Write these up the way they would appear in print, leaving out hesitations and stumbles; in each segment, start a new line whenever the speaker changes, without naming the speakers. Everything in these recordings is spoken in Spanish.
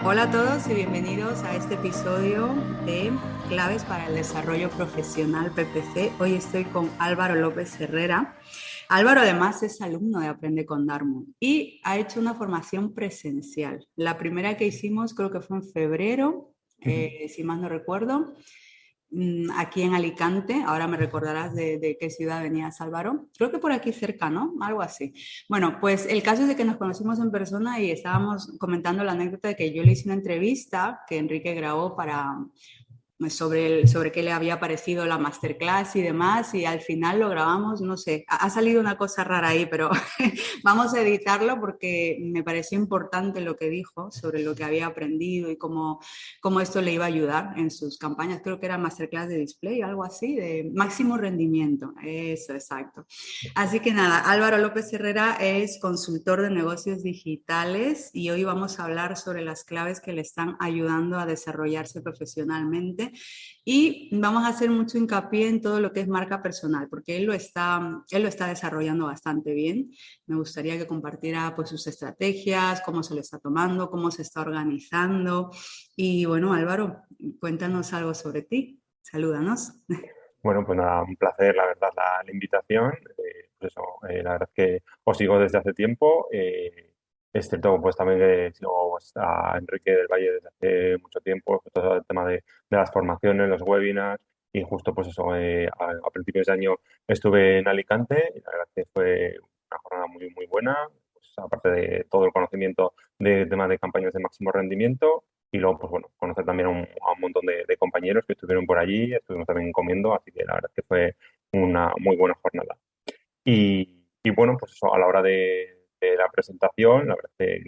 Hola a todos y bienvenidos a este episodio de Claves para el Desarrollo Profesional PPC. Hoy estoy con Álvaro López Herrera. Álvaro además es alumno de Aprende con Darmo y ha hecho una formación presencial. La primera que hicimos creo que fue en febrero,
Ujú.
si más no recuerdo, aquí en Alicante. Ahora me recordarás de qué ciudad venías, Álvaro. Creo que por aquí cerca, ¿no? Algo así. Bueno, pues el caso es de que nos conocimos en persona y estábamos comentando la anécdota de que yo le hice una entrevista que Enrique grabó sobre qué le había parecido la masterclass y demás, y al final lo grabamos, no sé, ha salido una cosa rara ahí, pero vamos a editarlo porque me pareció importante lo que dijo sobre lo que había aprendido y cómo esto le iba a ayudar en sus campañas. Creo que era masterclass de display, algo así, de máximo rendimiento. Eso, exacto. Así que nada, Álvaro López Herrera es consultor de negocios digitales y hoy vamos a hablar sobre las claves que le están ayudando a desarrollarse profesionalmente y vamos a hacer mucho hincapié en todo lo que es marca personal, porque él lo está desarrollando bastante bien. Me gustaría que compartiera pues sus estrategias, cómo se lo está tomando, cómo se está organizando. Y bueno, Álvaro, cuéntanos algo sobre ti. Salúdanos.
Bueno, pues nada, un placer, la verdad, la invitación. Pues eso, la verdad es que os sigo desde hace tiempo. Es cierto, pues también que sigo pues, a Enrique del Valle desde hace mucho tiempo, pues, todo el tema de las formaciones, los webinars, y justo pues eso, a principios de año estuve en Alicante y la verdad que fue una jornada muy, muy buena, pues, aparte de todo el conocimiento de temas de campañas de máximo rendimiento. Y luego, pues bueno, conocer también a un montón de compañeros que estuvieron por allí, estuvimos también comiendo, así que la verdad es que fue una muy buena jornada. Y bueno, pues eso, a la hora de la presentación, la verdad es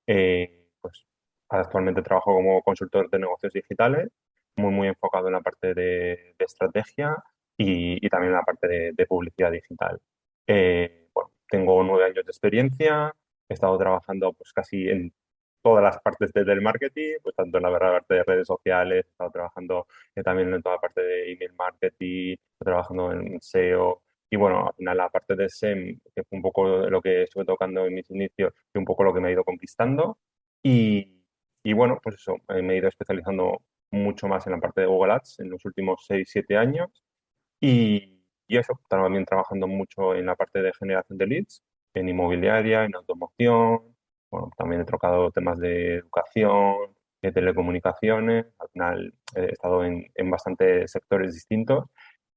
que pues actualmente trabajo como consultor de negocios digitales, muy, muy enfocado en la parte de estrategia y también en la parte de publicidad digital. Bueno, tengo 9 años de experiencia, he estado trabajando pues casi en todas las partes del marketing, pues tanto en la parte de redes sociales, he estado trabajando también en toda la parte de email marketing, he estado trabajando en SEO, y bueno, al final la parte de SEM, que fue un poco lo que estuve tocando en mis inicios y un poco lo que me ha ido conquistando. Y, y bueno, pues eso, me he ido especializando mucho más en la parte de Google Ads en los últimos 6 7 años. Y eso, también trabajando mucho en la parte de generación de leads, en inmobiliaria, en automoción. Bueno, también he tocado temas de educación, de telecomunicaciones. Al final he estado en bastantes sectores distintos.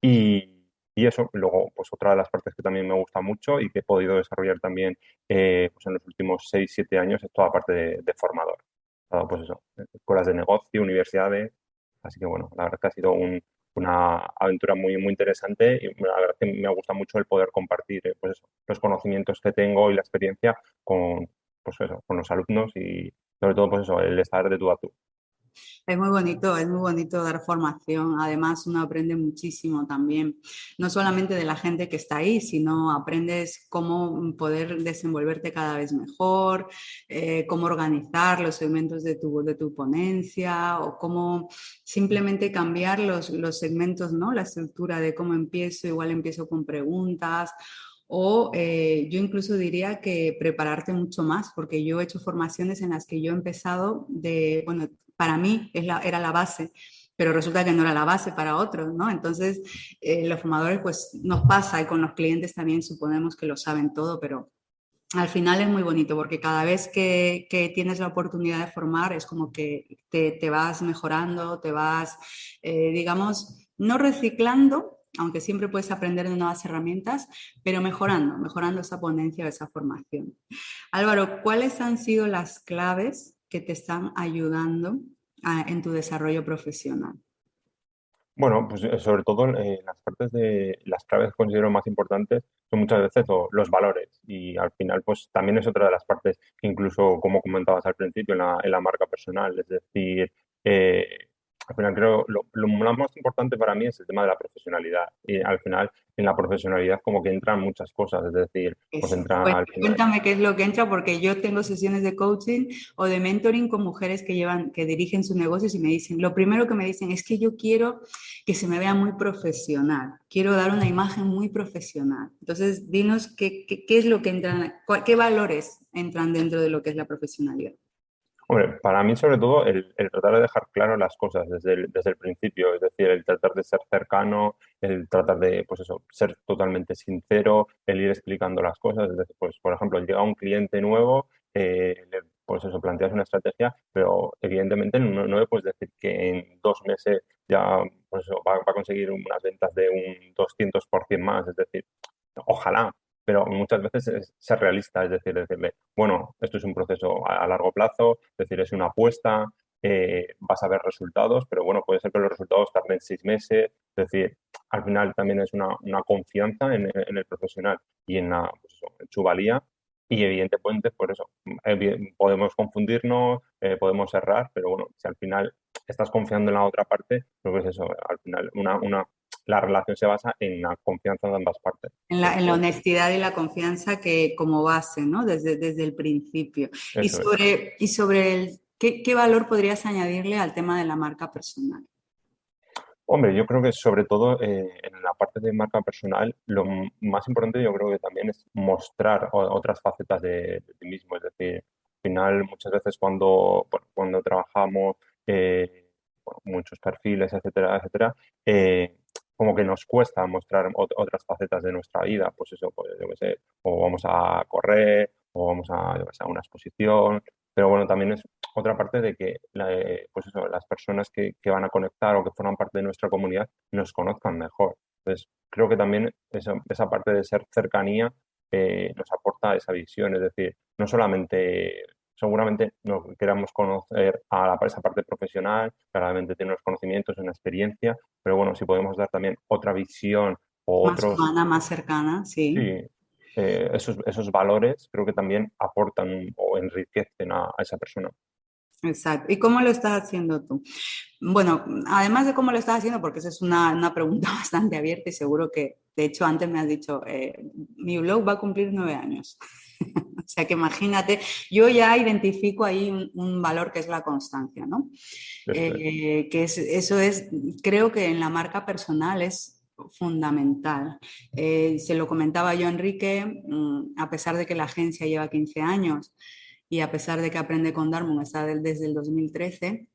Y eso, luego, pues otra de las partes que también me gusta mucho y que he podido desarrollar también pues en los últimos 6 7 años es toda la parte de formador. He estado, pues eso, escuelas de negocio, universidades. Así que bueno, la verdad que ha sido una aventura muy, muy interesante y la verdad que me gusta mucho el poder compartir pues eso, los conocimientos que tengo y la experiencia con, pues eso, con los alumnos y sobre todo pues eso, el estar de tú a tú.
Es muy bonito dar formación. Además, uno aprende muchísimo también, no solamente de la gente que está ahí, sino aprendes cómo poder desenvolverte cada vez mejor, cómo organizar los segmentos de tu ponencia o cómo simplemente cambiar los segmentos, ¿no? La estructura de cómo empiezo, igual empiezo con preguntas. O yo incluso diría que prepararte mucho más, porque yo he hecho formaciones en las que yo he empezado bueno, para mí era la base, pero resulta que no era la base para otros, ¿no? Entonces, los formadores, pues nos pasa y con los clientes también suponemos que lo saben todo, pero al final es muy bonito porque cada vez que tienes la oportunidad de formar es como que te vas mejorando, te vas, digamos, no reciclando, aunque siempre puedes aprender de nuevas herramientas, pero mejorando esa ponencia o esa formación. Álvaro, ¿cuáles han sido las claves que te están ayudando en tu desarrollo profesional?
Bueno, pues sobre todo las partes de las claves que considero más importantes son muchas veces los valores y al final pues también es otra de las partes que incluso como comentabas al principio en la marca personal, es decir, eh, al final creo lo más importante para mí es el tema de la profesionalidad y al final en la profesionalidad como que entran muchas cosas, es decir, pues
Eso.
entra al final.
Cuéntame qué es lo que entra, porque yo tengo sesiones de coaching o de mentoring con mujeres que dirigen sus negocios y me dicen, lo primero que me dicen es que yo quiero que se me vea muy profesional, quiero dar una imagen muy profesional. Entonces, dinos qué es lo que entran, qué valores entran dentro de lo que es la profesionalidad.
Hombre, para mí sobre todo el tratar de dejar claro las cosas desde el principio, es decir, el tratar de ser cercano, el tratar de, pues eso, ser totalmente sincero, el ir explicando las cosas, es decir, pues por ejemplo, llega un cliente nuevo, pues eso, planteas una estrategia, pero evidentemente no le puedes decir que en 2 meses ya pues eso, va a conseguir unas ventas de un 200% más, es decir, ojalá, pero muchas veces es ser realista, es decir, decirle, bueno, esto es un proceso a largo plazo, es decir, es una apuesta, vas a ver resultados, pero bueno, puede ser que los resultados tarden 6 meses, es decir, al final también es una confianza en el profesional y pues eso, en su valía. Y evidentemente, por eso, podemos confundirnos, podemos errar, pero bueno, si al final estás confiando en la otra parte, creo que es eso, al final la relación se basa en la confianza de ambas partes.
En la
Entonces,
honestidad y la confianza que como base, ¿no? Desde el principio.
eso es.
Y sobre ¿qué valor podrías añadirle al tema de la marca personal?
Hombre, yo creo que sobre todo en la parte de marca personal, más importante yo creo que también es mostrar otras facetas de ti mismo. Es decir, al final muchas veces cuando trabajamos bueno, muchos perfiles, etcétera, etcétera, como que nos cuesta mostrar otras facetas de nuestra vida. Pues eso, pues yo qué sé, o vamos a correr, o vamos a, yo qué sé, a una exposición. Pero bueno, también es otra parte de que pues eso, las personas que van a conectar o que forman parte de nuestra comunidad nos conozcan mejor. Entonces, creo que también esa parte de ser cercanía nos aporta esa visión. Es decir, no solamente, seguramente no queramos conocer esa parte profesional, claramente tener unos conocimientos, una experiencia, pero bueno, si podemos dar también otra visión o
Más
otros,
humana, más cercana,
sí,
sí.
esos valores, creo que también aportan o enriquecen a esa persona.
Exacto. ¿Y cómo lo estás haciendo tú? Bueno, además de cómo lo estás haciendo, porque esa es una pregunta bastante abierta y seguro que, de hecho, antes me has dicho, mi blog va a cumplir 9 años. O sea que imagínate, yo ya identifico ahí un valor que es la constancia, ¿no?
Eso es.
Eso es, creo que en la marca personal es fundamental. Se lo comentaba yo a Enrique, a pesar de que la agencia lleva 15 años y a pesar de que Aprende con Darwin está desde el 2013,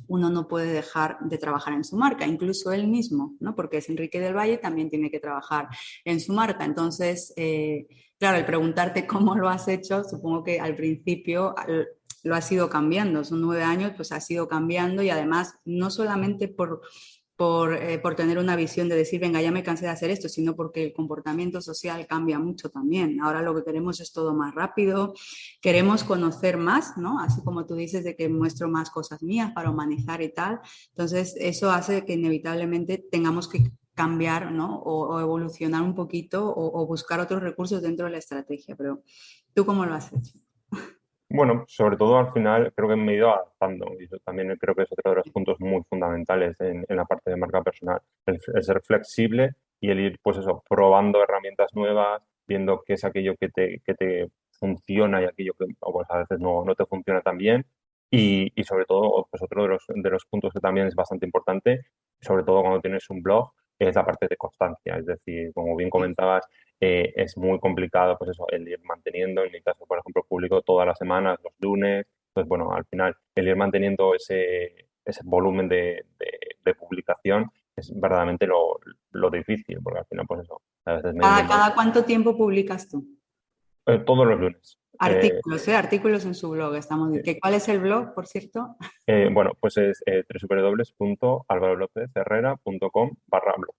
uno no puede dejar de trabajar en su marca, incluso él mismo, ¿no? Porque es Enrique del Valle, también tiene que trabajar en su marca. Entonces, claro, el preguntarte cómo lo has hecho, supongo que al principio lo has ido cambiando, son 9 años, pues has ido cambiando y además no solamente por tener una visión de decir, venga, ya me cansé de hacer esto, sino porque el comportamiento social cambia mucho también. Ahora lo que queremos es todo más rápido, queremos conocer más, ¿no? Así como tú dices de que muestro más cosas mías para humanizar y tal. Entonces, eso hace que inevitablemente tengamos que cambiar, ¿no? O evolucionar un poquito o buscar otros recursos dentro de la estrategia. Pero, ¿tú cómo lo has hecho?
Bueno, sobre todo al final creo que me he ido adaptando y eso también creo que es otro de los puntos muy fundamentales en la parte de marca personal, el ser flexible y el ir, pues eso, probando herramientas nuevas, viendo qué es aquello que te funciona y aquello que pues, a veces no te funciona tan bien y sobre todo, pues otro de los puntos que también es bastante importante, sobre todo cuando tienes un blog, es la parte de constancia, es decir, como bien comentabas, es muy complicado, pues eso, el ir manteniendo. En mi caso, por ejemplo, publico todas las semanas, los lunes. Pues bueno, al final, el ir manteniendo ese volumen de publicación es verdaderamente lo difícil, porque al final, pues eso, a veces
¿Cada cuánto tiempo publicas tú?
todos los lunes.
Artículos, ¿eh? Artículos en su blog, estamos
Sí.
¿Cuál es el blog, por cierto?
Bueno, pues es www.alvarolopezherrera.com/blog.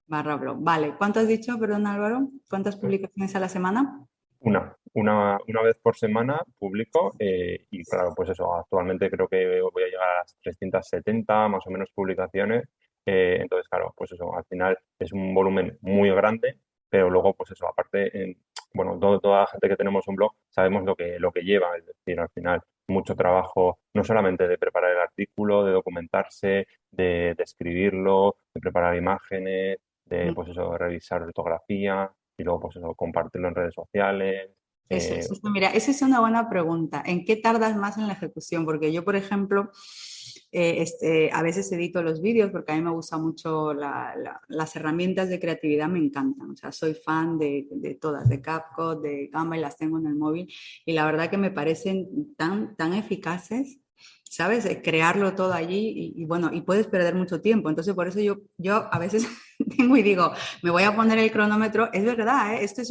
Barra blog. Vale. ¿Cuánto has dicho, perdón, Álvaro? ¿Cuántas publicaciones a la semana?
Una vez por semana publico y claro, pues eso, actualmente creo que voy a llegar a las 370 más o menos publicaciones. Entonces, claro, pues eso, al final es un volumen muy grande, pero luego, pues eso, aparte, bueno, toda la gente que tenemos un blog sabemos lo que lleva, es decir, al final mucho trabajo, no solamente de preparar el artículo, de documentarse, de escribirlo, de preparar imágenes, de, pues eso, revisar ortografía y luego pues eso, compartirlo en redes sociales.
Mira, esa es una buena pregunta. ¿En qué tardas más en la ejecución? Porque yo, por ejemplo, a veces edito los vídeos porque a mí me gusta mucho las herramientas de creatividad, me encantan. O sea, soy fan de todas, de CapCut, de Canva y las tengo en el móvil. Y la verdad que me parecen tan eficaces. ¿Sabes? Crearlo todo allí y bueno, y puedes perder mucho tiempo. Entonces, por eso yo a veces tengo y digo, me voy a poner el cronómetro. Es verdad, ¿eh? Esto es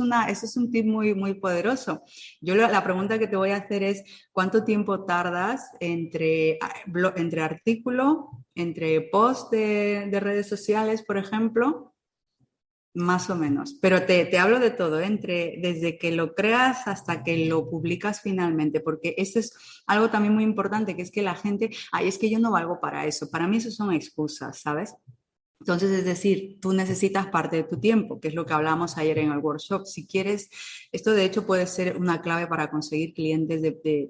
un tip muy poderoso. La pregunta que te voy a hacer es, ¿cuánto tiempo tardas entre artículo, entre post de redes sociales, por ejemplo? Más o menos, pero te hablo de todo, ¿eh? Desde que lo creas hasta que lo publicas finalmente, porque eso es algo también muy importante, que es que la gente, ay, es que yo no valgo para eso, para mí eso son excusas, ¿sabes? Entonces, es decir, tú necesitas parte de tu tiempo, que es lo que hablamos ayer en el workshop. Si quieres, esto de hecho puede ser una clave para conseguir clientes,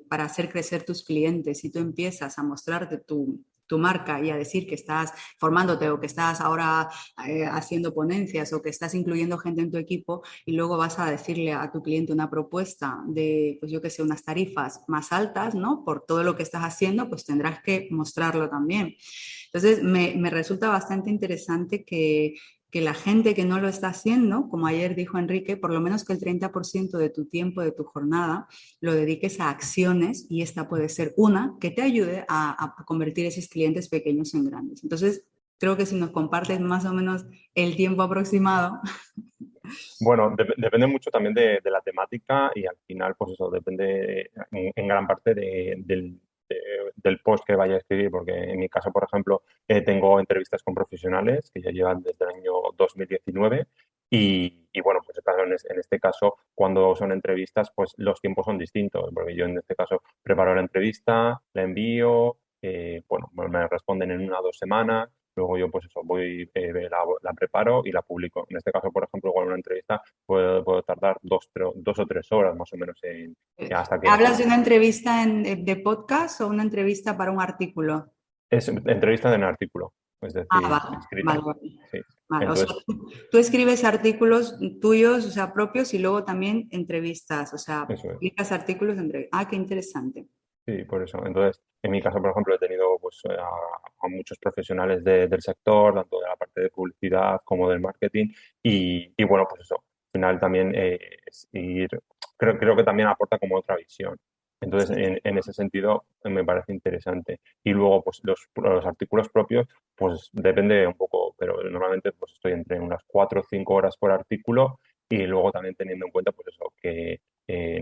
para hacer crecer tus clientes. Si tú empiezas a mostrarte tu marca y a decir que estás formándote o que estás ahora haciendo ponencias o que estás incluyendo gente en tu equipo y luego vas a decirle a tu cliente una propuesta de, pues yo que sé, unas tarifas más altas, ¿no? Por todo lo que estás haciendo, pues tendrás que mostrarlo también. Entonces, me resulta bastante interesante que la gente que no lo está haciendo, como ayer dijo Enrique, por lo menos que el 30% de tu tiempo, de tu jornada, lo dediques a acciones y esta puede ser una que te ayude a convertir esos clientes pequeños en grandes. Entonces, creo que si nos compartes más o menos el tiempo aproximado.
Bueno, depende mucho también de la temática y al final, pues eso, depende en gran parte del post que vaya a escribir, porque en mi caso, por ejemplo, tengo entrevistas con profesionales que ya llevan desde el año 2019 y bueno, pues claro, en este caso, cuando son entrevistas, pues los tiempos son distintos, porque yo en este caso preparo la entrevista, la envío, bueno, me responden en 1 o 2 semanas. Luego yo, pues eso, voy, la preparo y la publico. En este caso, por ejemplo, igual una entrevista puedo tardar 2 o 3 horas más o menos hasta que la
¿Hablas de una
publico.
entrevista de podcast o una entrevista para un artículo?
Es entrevista en artículo, es
Ah,
decir,
vale,
escrita.
vale, vale.
Sí.
Vale, o sea,
Entonces,
tú escribes artículos tuyos, o sea, propios y luego también entrevistas, o sea,
eso es.
publicas artículos entre... Ah, qué interesante.
Sí, por eso. Entonces, en mi caso, por ejemplo, he tenido pues, a muchos profesionales del sector, tanto de la parte de publicidad como del marketing, y bueno, pues eso, al final también es ir, creo que también aporta como otra visión. Entonces, en ese sentido, me parece interesante. Y luego, pues los artículos propios, pues depende un poco, pero normalmente pues estoy entre unas 4 o 5 horas por artículo y luego también teniendo en cuenta, pues eso, que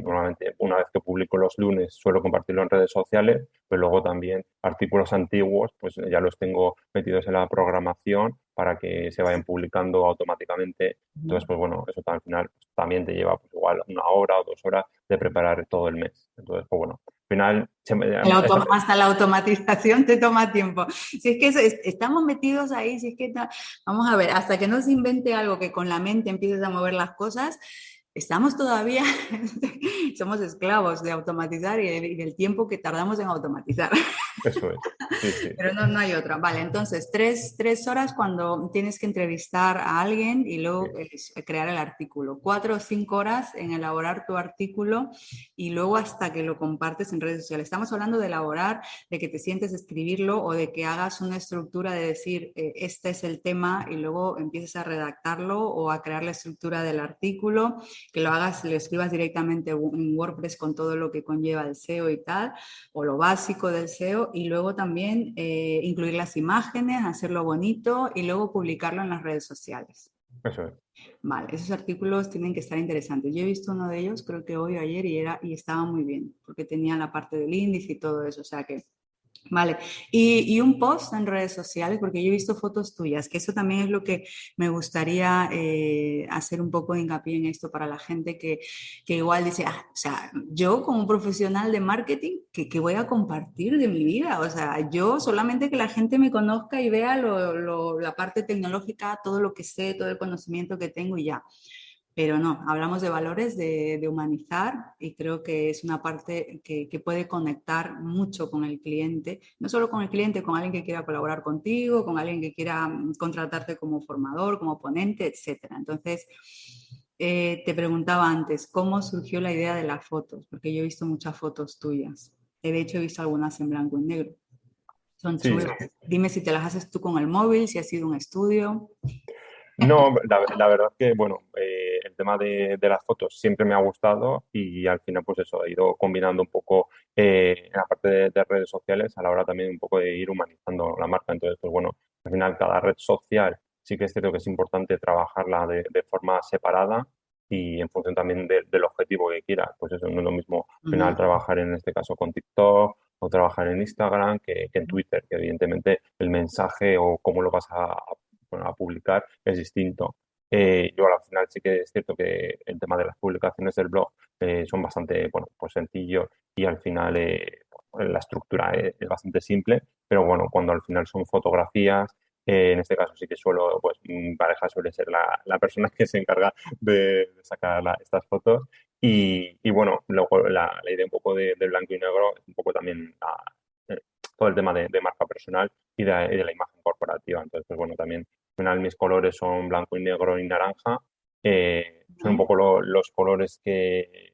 normalmente una vez que publico los lunes suelo compartirlo en redes sociales, pero luego también artículos antiguos pues ya los tengo metidos en la programación para que se vayan publicando automáticamente. Entonces, pues bueno, eso al final pues, también te lleva pues igual 1 hora o 2 horas de preparar todo el mes. Entonces, pues bueno, al final
Hasta la automatización te toma tiempo. Si es que estamos metidos ahí, si es que vamos a ver, hasta que no se invente algo que con la mente empieces a mover las cosas, estamos todavía, somos esclavos de automatizar y del tiempo que tardamos en automatizar.
eso es. Sí, sí.
Pero no hay otra. Vale, entonces, tres horas cuando tienes que entrevistar a alguien y
Sí.
luego crear el artículo. 4 o 5 horas en elaborar tu artículo y luego hasta que lo compartes en redes sociales. Estamos hablando de elaborar, de que te sientes a escribirlo o de que hagas una estructura de decir, este es el tema y luego empieces a redactarlo o a crear la estructura del artículo, que lo hagas, lo escribas directamente en WordPress con todo lo que conlleva el SEO y tal, o lo básico del SEO y luego también incluir las imágenes, hacerlo bonito y luego publicarlo en las redes sociales.
Eso es.
Vale, esos artículos tienen que estar interesantes. Yo he visto uno de ellos, creo que hoy o ayer, y estaba muy bien, porque tenía la parte del índice y todo eso, o sea que vale, y un post en redes sociales, porque yo he visto fotos tuyas, que eso también es lo que me gustaría hacer un poco de hincapié en esto para la gente que igual dice, ah, o sea, yo como profesional de marketing, ¿qué voy a compartir de mi vida? O sea, yo solamente que la gente me conozca y vea la parte tecnológica, todo lo que sé, todo el conocimiento que tengo y ya. Pero no, hablamos de valores, de humanizar y creo que es una parte que puede conectar mucho con el cliente, no solo con el cliente, con alguien que quiera colaborar contigo, con alguien que quiera contratarte como formador, como ponente, etcétera. Entonces, te preguntaba antes, ¿cómo surgió la idea de las fotos? Porque yo he visto muchas fotos tuyas. De hecho, he visto algunas en blanco y negro. Son
Sí,
chulas. Dime si te las haces tú con el móvil, si ha sido un estudio.
no, la verdad que, bueno, el tema de las fotos siempre me ha gustado y al final, pues eso, he ido combinando un poco en la parte de redes sociales a la hora también un poco de ir humanizando la marca. Entonces, pues bueno, al final cada red social sí que es cierto que es importante trabajarla de forma separada y en función también del objetivo que quieras. Pues eso, no es lo mismo al final
Ujú.
trabajar en este caso con TikTok o trabajar en Instagram que en Twitter, que evidentemente el mensaje o cómo lo vas bueno, a publicar es distinto. Yo al final sí que es cierto que el tema de las publicaciones del blog son bastante, bueno, pues sencillos y al final la estructura es bastante simple, pero bueno, cuando al final son fotografías, en este caso sí que suelo, pues mi pareja suele ser la persona que se encarga de sacar estas fotos y bueno, luego la idea un poco de blanco y negro es un poco también eh, todo el tema de marca personal y de la imagen corporativa. Entonces, pues bueno, también al final mis colores son blanco y negro y naranja. Son un
Ujú.
poco los colores que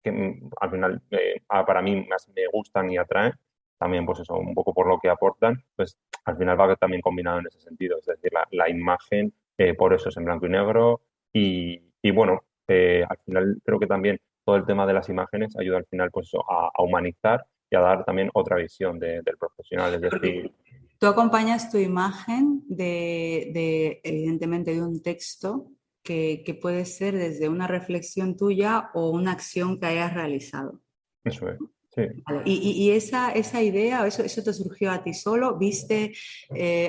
al final para mí más me gustan y atraen. También, pues eso, un poco por lo que aportan, pues al final va también combinado en ese sentido. Es decir, la imagen, por eso es en blanco y negro. Y bueno, al final creo que también todo el tema de las imágenes ayuda al final pues eso, a humanizar y a dar también otra visión del profesional. Es decir,
Porque tú acompañas tu imagen evidentemente, de un texto que puede ser desde una reflexión tuya o una acción que hayas realizado.
eso es, sí.
Vale. Y esa idea, o eso te surgió a ti solo? ¿Viste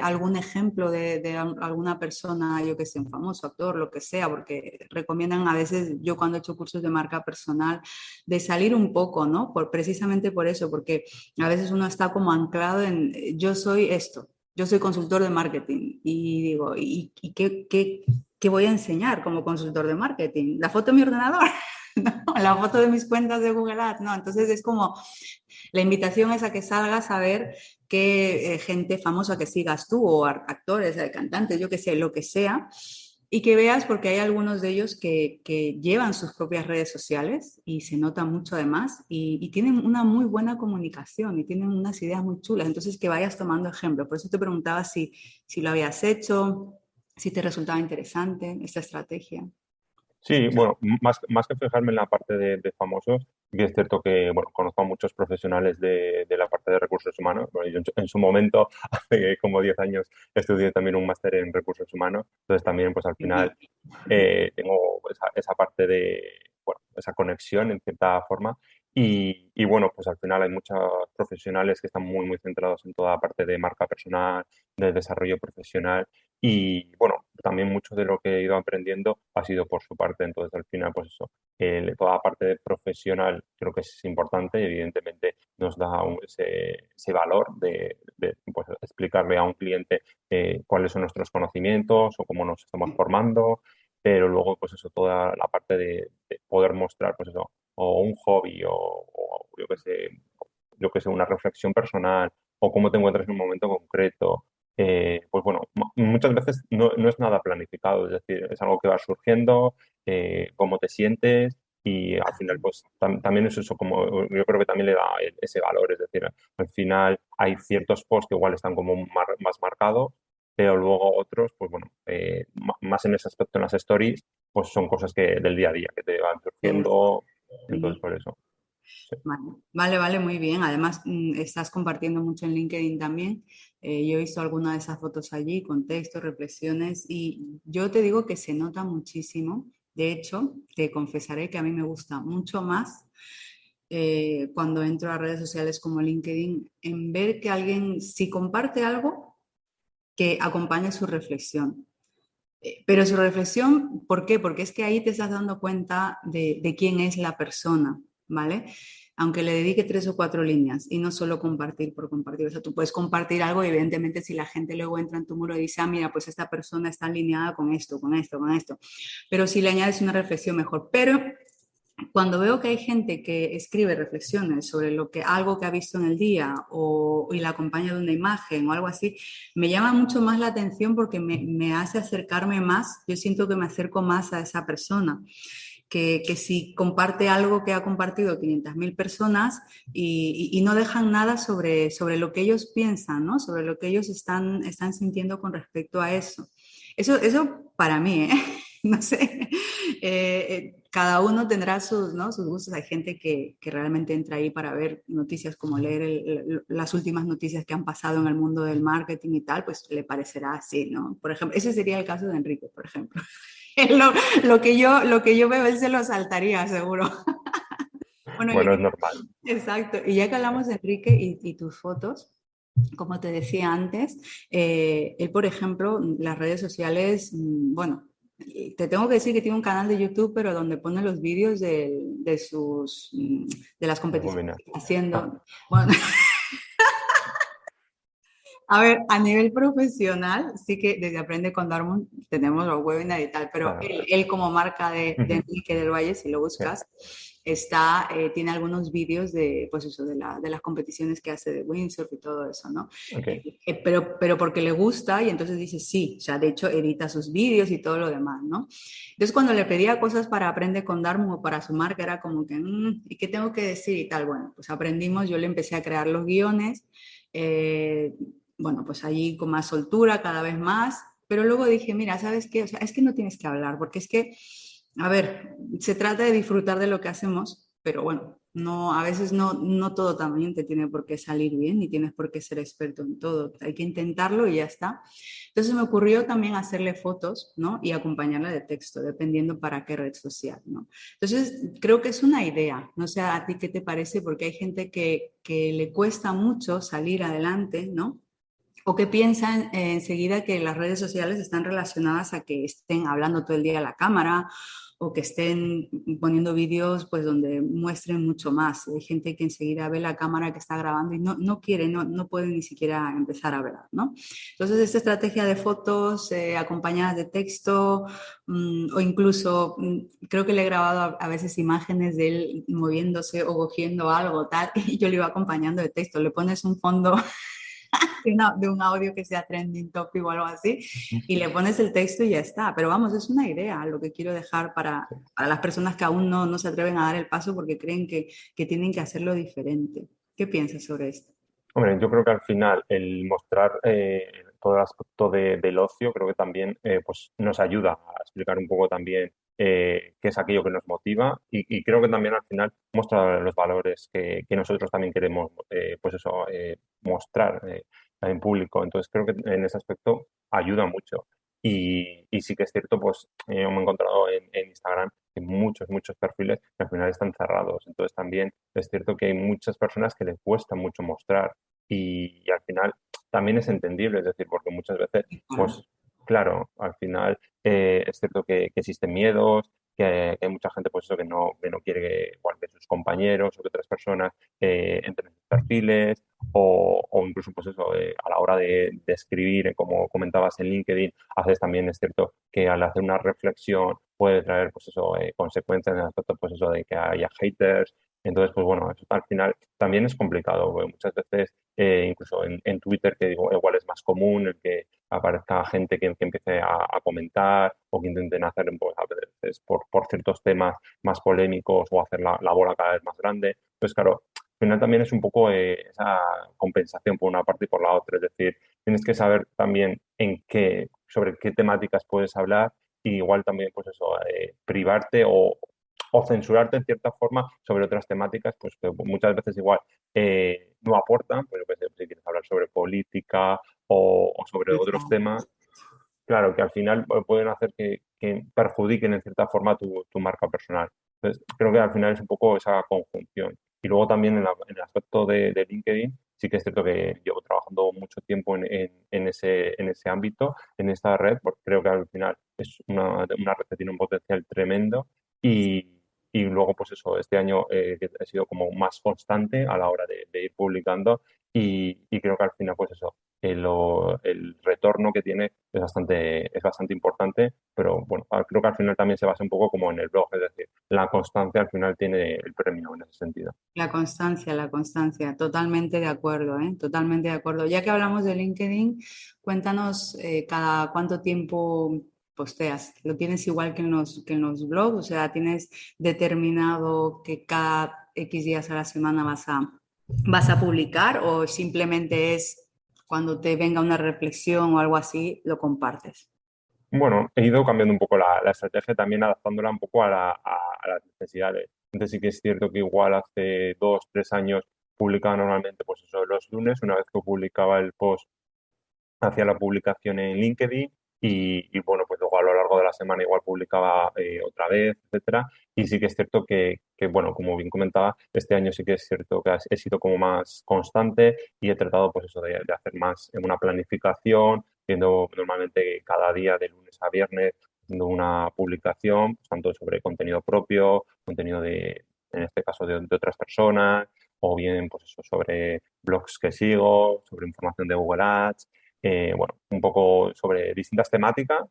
algún ejemplo de alguna persona, yo que sé, un famoso actor, lo que sea? Porque recomiendan a veces, yo cuando he hecho cursos de marca personal, de salir un poco, ¿no? Precisamente por eso, porque a veces uno está como anclado en, yo soy esto, yo soy consultor de marketing y digo, ¿y qué voy a enseñar como consultor de marketing? ¿La foto de mi ordenador? ¿No? La foto de mis cuentas de Google Ads, no, entonces es como la invitación es a que salgas a ver qué gente famosa que sigas tú o actores, cantantes, yo que sé, lo que sea, y que veas porque hay algunos de ellos que llevan sus propias redes sociales y se nota mucho además y tienen una muy buena comunicación y tienen unas ideas muy chulas, entonces que vayas tomando ejemplo. Por eso te preguntaba si lo habías hecho, si te resultaba interesante esta estrategia.
Sí, bueno, más que fijarme en la parte de famosos, sí que es cierto que, bueno, conozco a muchos profesionales de la parte de recursos humanos. Bueno, yo en su momento, hace como 10 años, estudié también un máster en recursos humanos. Entonces también, pues al final, tengo esa parte bueno, esa conexión en cierta forma. Y bueno, pues al final hay muchos profesionales que están muy, muy centrados en toda la parte de marca personal, de desarrollo profesional. Y bueno, también mucho de lo que he ido aprendiendo ha sido por su parte. Entonces, al final, pues eso, toda la parte de profesional creo que es importante y evidentemente nos da ese valor de, pues, explicarle a un cliente cuáles son nuestros conocimientos o cómo nos estamos formando, pero luego, pues eso, toda la parte de poder mostrar, pues eso, o un hobby o yo que sé, una reflexión personal o cómo te encuentras en un momento concreto. Pues bueno, muchas veces no es nada planificado, es decir, es algo que va surgiendo, cómo te sientes y al final pues también es eso como yo creo que también le da ese valor, es decir, al final hay ciertos posts que igual están como más marcados, pero luego otros, pues bueno, más en ese aspecto en las stories, pues son cosas que del día a día que te van
¿Te gusta?
surgiendo, entonces
Sí.
por eso. Sí.
Vale, vale, vale, muy bien. Además, estás compartiendo mucho en LinkedIn también. Yo he visto algunas de esas fotos allí con textos, reflexiones y yo te digo que se nota muchísimo. De hecho, te confesaré que a mí me gusta mucho más cuando entro a redes sociales como LinkedIn en ver que alguien, si comparte algo, que acompañe su reflexión. Pero su reflexión, ¿por qué? Porque es que ahí te estás dando cuenta de quién es la persona, ¿vale? Aunque le dedique 3 o 4 líneas y no solo compartir por compartir. O sea, tú puedes compartir algo y evidentemente si la gente luego entra en tu muro y dice, ah, mira, pues esta persona está alineada con esto, con esto, con esto. Pero si le añades una reflexión mejor. Pero cuando veo que hay gente que escribe reflexiones sobre algo que ha visto en el día y la acompaña de una imagen o algo así, me llama mucho más la atención porque me hace acercarme más, yo siento que me acerco más a esa persona. que si comparte algo que ha compartido 500.000 personas y no dejan nada sobre lo que ellos piensan, ¿no? Sobre lo que ellos están sintiendo con respecto a eso. Eso para mí, ¿eh? No sé, cada uno tendrá sus, ¿no? sus gustos. Hay gente que realmente entra ahí para ver noticias, como leer las últimas noticias que han pasado en el mundo del marketing y tal, pues le parecerá así, ¿no? Por ejemplo, ese sería el caso de Enrique, por ejemplo. Lo, lo que yo veo, él se lo saltaría, seguro. Bueno,
Bueno, es normal.
exacto. Y ya que hablamos de Enrique y tus fotos, como te decía antes, él, por ejemplo, las redes sociales, bueno, te tengo que decir que tiene un canal de YouTube, pero donde pone los vídeos de las competiciones
Fulminar.
que está haciendo. Bueno, a ver, a nivel profesional, sí que desde Aprende con Darwin tenemos los webinars y tal, pero
Claro.
él como marca de
Ujú.
Enrique del Valle, si lo
Sí.
buscas, tiene algunos vídeos de, pues eso, de las competiciones que hace de windsurf y todo eso, ¿no?
Ok.
Pero porque le gusta y entonces dice sí, o sea, de hecho edita sus vídeos y todo lo demás, ¿no? Entonces cuando le pedía cosas para Aprende con Darwin o para su marca era como que, ¿y qué tengo que decir y tal? Bueno, pues aprendimos, yo le empecé a crear los guiones. Eh, bueno, pues allí con más soltura, cada vez más, pero luego dije, mira, ¿sabes qué? O sea, es que no tienes que hablar, porque es que, a ver, se trata de disfrutar de lo que hacemos, pero bueno, no, a veces no todo también te tiene por qué salir bien, ni tienes por qué ser experto en todo, hay que intentarlo y ya está. Entonces me ocurrió también hacerle fotos, ¿no? Y acompañarla de texto, dependiendo para qué red social, ¿no? Entonces creo que es una idea, no sé a ti qué te parece, porque hay gente que le cuesta mucho salir adelante, ¿no? O que piensan enseguida que las redes sociales están relacionadas a que estén hablando todo el día a la cámara o que estén poniendo vídeos pues donde muestren mucho más. Hay gente que enseguida ve la cámara que está grabando y no quiere, no puede ni siquiera empezar a hablar, ¿no? Entonces, esta estrategia de fotos acompañadas de texto o incluso creo que le he grabado a veces imágenes de él moviéndose o cogiendo algo, tal, y yo le iba acompañando de texto. Le pones un fondo de un audio que sea trending topic o algo así, y le pones el texto y ya está. Pero vamos, es una idea lo que quiero dejar para las personas que aún no se atreven a dar el paso porque creen que tienen que hacerlo diferente. ¿Qué piensas sobre esto?
Hombre, yo creo que al final el mostrar todo el aspecto del ocio creo que también pues nos ayuda a explicar un poco también qué es aquello que nos motiva y creo que también al final muestra los valores que nosotros también queremos pues eso mostrar en público. Entonces creo que en ese aspecto ayuda mucho. Y sí que es cierto, pues me he encontrado en Instagram que muchos perfiles que al final están cerrados. Entonces también es cierto que hay muchas personas que les cuesta mucho mostrar y al final también es entendible, es decir, porque muchas veces,
Claro.
pues claro, al final es cierto que existen miedos, que hay mucha gente pues eso que no quiere igual que sus compañeros o que otras personas entren en sus perfiles o incluso pues eso, a la hora de escribir, como comentabas en LinkedIn, haces también es cierto que al hacer una reflexión puede traer pues eso, consecuencias en el aspecto pues eso de que haya haters. Entonces, pues bueno, eso al final también es complicado, porque muchas veces, incluso en Twitter, que digo, igual es más común el que aparezca gente que empiece a comentar o que intenten hacer pues, a veces por ciertos temas más polémicos o hacer la bola cada vez más grande. Pues claro, al final también es un poco esa compensación por una parte y por la otra. Es decir, tienes que saber también sobre qué temáticas puedes hablar y igual también, pues eso, privarte o censurarte en cierta forma sobre otras temáticas, pues que muchas veces igual no aportan, pues yo qué sé, si quieres hablar sobre política o sobre otros
Exacto.
temas, claro, que al final pueden hacer que perjudiquen en cierta forma tu marca personal. Entonces, creo que al final es un poco esa conjunción. Y luego también en el aspecto de LinkedIn, sí que es cierto que llevo trabajando mucho tiempo en ese ámbito, en esta red, porque creo que al final es una red que tiene un potencial tremendo y luego, pues eso, este año que he sido como más constante a la hora de ir publicando y creo que al final, pues eso, el retorno que tiene es bastante importante, pero bueno, creo que al final también se basa un poco como en el blog, es decir, la constancia al final tiene el premio en ese sentido.
La constancia, totalmente de acuerdo, ¿eh? Totalmente de acuerdo. Ya que hablamos de LinkedIn, cuéntanos cada cuánto tiempo posteas. Lo tienes igual que en los blogs, o sea, tienes determinado que cada X días a la semana vas a publicar o simplemente es cuando te venga una reflexión o algo así, lo compartes.
Bueno, he ido cambiando un poco la estrategia, también adaptándola un poco a las necesidades. Entonces sí que es cierto que igual hace 2, 3 años publicaba normalmente pues eso los lunes, una vez que publicaba el post hacía la publicación en LinkedIn bueno, pues luego a lo largo de la semana igual publicaba otra vez, etcétera. Y sí que es cierto bueno, como bien comentaba, este año sí que es cierto que he sido como más constante y he tratado pues eso de hacer más en una planificación, viendo normalmente cada día de lunes a viernes haciendo una publicación, pues, tanto sobre contenido propio, contenido en este caso de otras personas, o bien pues eso sobre blogs que sigo, sobre información de Google Ads, bueno, un poco sobre distintas temáticas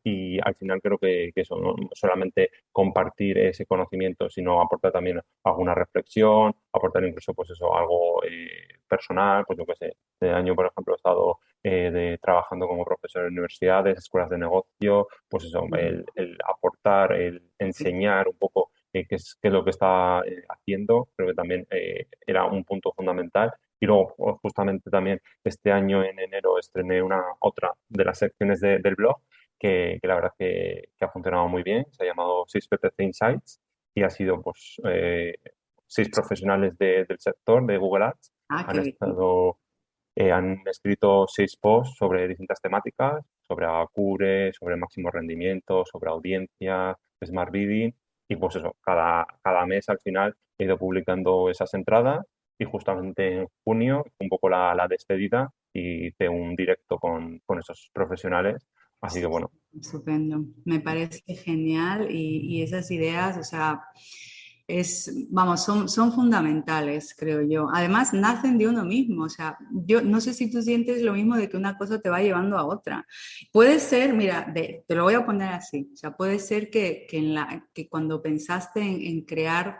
y al final creo que eso, no solamente compartir ese conocimiento, sino aportar también alguna reflexión, aportar incluso pues eso, algo personal, pues yo qué sé, este año por ejemplo he estado trabajando como profesor en universidades, escuelas de negocio, pues eso, el aportar, el enseñar un poco qué es lo que está haciendo, creo que también era un punto fundamental. Y luego, pues, justamente también este año en enero estrené otra de las secciones del blog que la verdad que ha funcionado muy bien. Se ha llamado 6PPC Insights y ha sido pues 6 profesionales del sector de Google Ads.
Ah,
Han
qué bien.
estado, han escrito 6 posts sobre distintas temáticas, sobre Acure, sobre máximo rendimiento, sobre audiencia, Smart Bidding. Y pues eso, cada mes al final he ido publicando esas entradas y justamente en junio, un poco la despedida, y hice un directo con esos profesionales. Así que bueno,
Estupendo, me parece genial y esas ideas, o sea, vamos, son fundamentales, creo yo. Además, nacen de uno mismo, o sea, yo no sé si tú sientes lo mismo de que una cosa te va llevando a otra. Puede ser, mira, te lo voy a poner así, o sea, puede ser que cuando pensaste en crear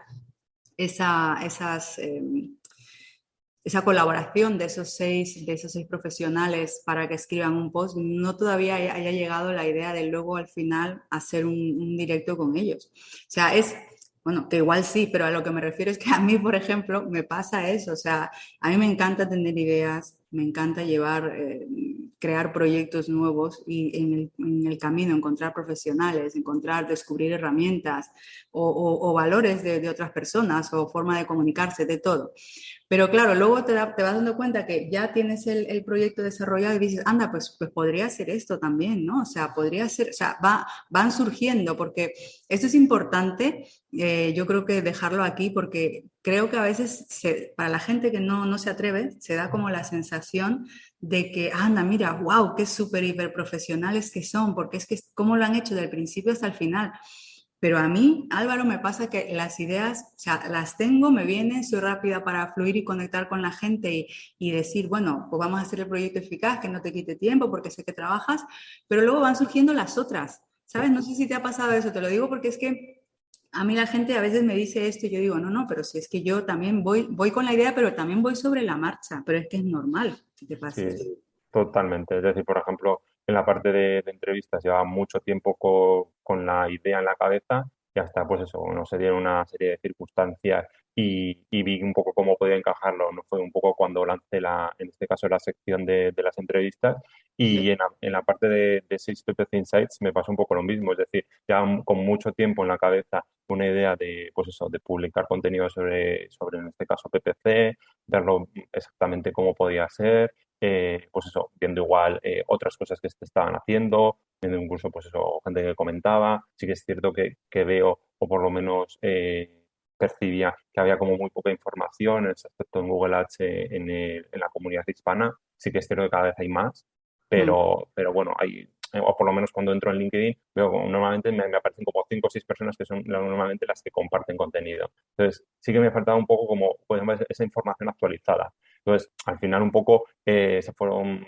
esas... esa colaboración de esos 6 profesionales para que escriban un post, no todavía haya llegado la idea de luego al final hacer un directo con ellos. O sea, bueno, que igual sí, pero a lo que me refiero es que a mí, por ejemplo, me pasa eso. O sea, a mí me encanta tener ideas, me encanta crear proyectos nuevos y en el camino encontrar profesionales, descubrir herramientas o valores de otras personas o forma de comunicarse, de todo. Pero claro, luego te vas dando cuenta que ya tienes el proyecto desarrollado y dices, anda, pues podría ser esto también, ¿no? O sea, podría ser, o sea, van surgiendo, porque esto es importante, yo creo que dejarlo aquí, porque creo que a veces para la gente que no se atreve, se da como la sensación de que, anda, mira, wow, qué súper hiper profesionales que son, porque es que cómo lo han hecho del principio hasta el final. Pero a mí, Álvaro, me pasa que las ideas, o sea, las tengo, me vienen, soy rápida para fluir y conectar con la gente y decir, bueno, pues vamos a hacer el proyecto eficaz, que no te quite tiempo porque sé que trabajas, pero luego van surgiendo las otras, ¿sabes? No sé si te ha pasado eso, te lo digo porque es que a mí la gente a veces me dice esto y yo digo, no, no, pero si es que yo también voy con la idea, pero también voy sobre la marcha, pero es que es normal que te pase
sí,
eso.
totalmente. Es decir, por ejemplo, en la parte de entrevistas llevaba mucho tiempo con la idea en la cabeza y hasta, pues eso, no se dieron una serie de circunstancias y vi un poco cómo podía encajarlo. No fue un poco cuando lancé en este caso, la sección de las entrevistas y en la parte de 6PPC Insights me pasó un poco lo mismo. Es decir, ya con mucho tiempo en la cabeza una idea de, pues eso, de publicar contenido sobre en este caso, PPC, verlo exactamente cómo podía ser, pues eso, viendo igual otras cosas que se estaban haciendo, viendo incluso, pues eso, gente que comentaba. Sí que es cierto que veo, o por lo menos percibía que había como muy poca información en ese aspecto en Google Ads en la comunidad hispana. Sí que es cierto que cada vez hay más,
Mm.
pero bueno, o por lo menos cuando entro en LinkedIn, veo como normalmente me aparecen como 5 o 6 personas que son normalmente las que comparten contenido. Entonces, sí que me faltaba un poco como pues, esa información actualizada. Entonces, al final un poco se fueron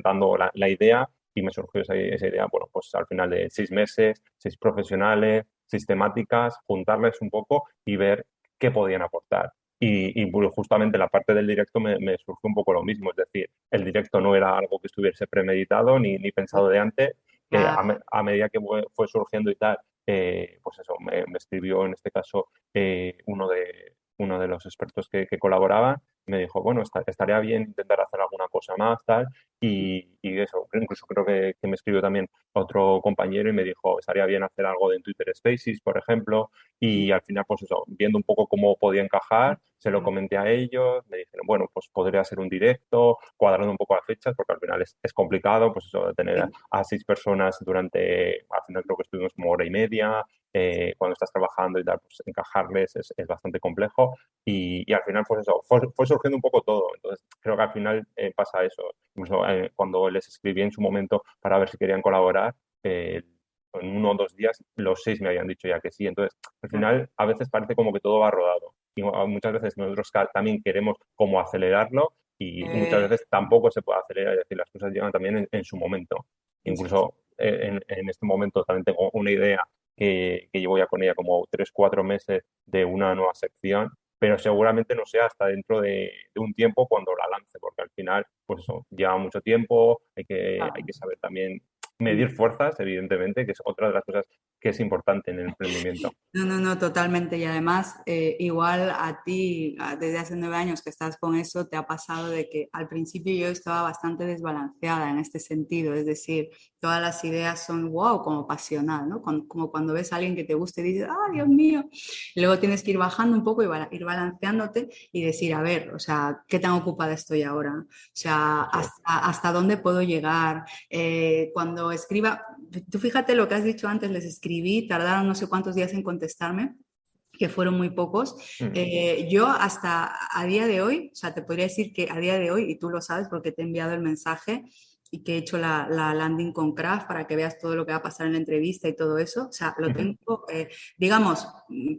dando la idea y me surgió esa idea, bueno, pues al final de 6 meses, 6 profesionales, sistemáticas, juntarles un poco y ver qué podían aportar. Pues, justamente la parte del directo me surgió un poco lo mismo, es decir, el directo no era algo que estuviese premeditado ni pensado de antes,
Claro,
a medida que fue surgiendo y tal, pues eso, me escribió en este caso uno de los expertos que colaboraban, me dijo, bueno, estaría bien intentar hacer alguna cosa más, tal, y eso, incluso creo que me escribió también otro compañero y me dijo, estaría bien hacer algo de Twitter Spaces, por ejemplo, y al final, pues eso, viendo un poco cómo podía encajar, se lo comenté a ellos, me dijeron, bueno, pues podría ser un directo, cuadrando un poco las fechas, porque al final es complicado, pues eso, de tener
sí.
a 6 personas al final creo que estuvimos como hora y media, cuando estás trabajando y tal, pues encajarles es bastante complejo y al final, pues eso, fue surgiendo un poco todo. Entonces, creo que al final pasa eso. Incluso cuando les escribí en su momento para ver si querían colaborar, eh, en 1 o 2 días los 6 me habían dicho ya que sí. Entonces, al final, a veces parece como que todo va rodado. Y muchas veces nosotros también queremos como acelerarlo y muchas
Eh,
veces tampoco se puede acelerar. Es decir, las cosas llegan también en su momento.
sí, sí.
Incluso en este momento también tengo una idea que llevo ya con ella como 3 o 4 meses de una nueva sección, pero seguramente no sea hasta dentro de un tiempo cuando la lance, porque al final, pues eso, lleva mucho tiempo, hay que saber también medir fuerzas, evidentemente, que es otra de las cosas que es importante en el emprendimiento.
No, no, no, totalmente. Y además, igual a ti, desde hace 9 años que estás con eso, te ha pasado de que al principio yo estaba bastante desbalanceada en este sentido. Es decir, todas las ideas son wow, como pasional, ¿no? Como cuando ves a alguien que te gusta y dices, ah, Dios mío. Y luego tienes que ir bajando un poco y ir balanceándote y decir, a ver, o sea, ¿qué tan ocupada estoy ahora? O sea,
Eso es.
hasta dónde puedo llegar. Cuando escriba, tú fíjate lo que has dicho antes, les escribí, tardaron no sé cuántos días en contestarme, que fueron muy pocos.
Mm.
Yo hasta a día de hoy, o sea, te podría decir que a día de hoy, y tú lo sabes porque te he enviado el mensaje y que he hecho la landing con Craft para que veas todo lo que va a pasar en la entrevista y todo eso, o sea, lo
Ujú.
tengo, digamos,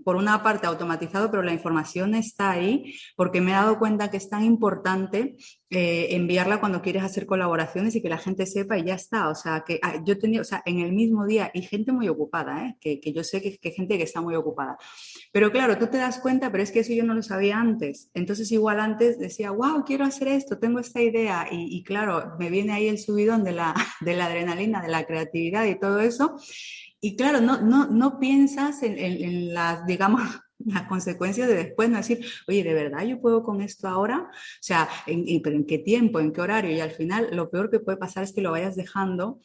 por una parte automatizado, pero la información está ahí porque me he dado cuenta que es tan importante enviarla cuando quieres hacer colaboraciones y que la gente sepa y ya está. O sea, que yo tenía, o sea, en el mismo día, y gente muy ocupada, que yo sé que gente que está muy ocupada. Pero claro, tú te das cuenta, pero es que eso yo no lo sabía antes. Entonces igual antes decía, wow, quiero hacer esto, tengo esta idea. Y claro, me viene ahí el subidón de la, de la adrenalina, de la creatividad y todo eso. Y claro, no piensas en las, digamos, las consecuencias de después, no decir, oye, ¿de verdad yo puedo con esto ahora? O sea, ¿pero en qué tiempo, en qué horario? Y al final lo peor que puede pasar es que lo vayas dejando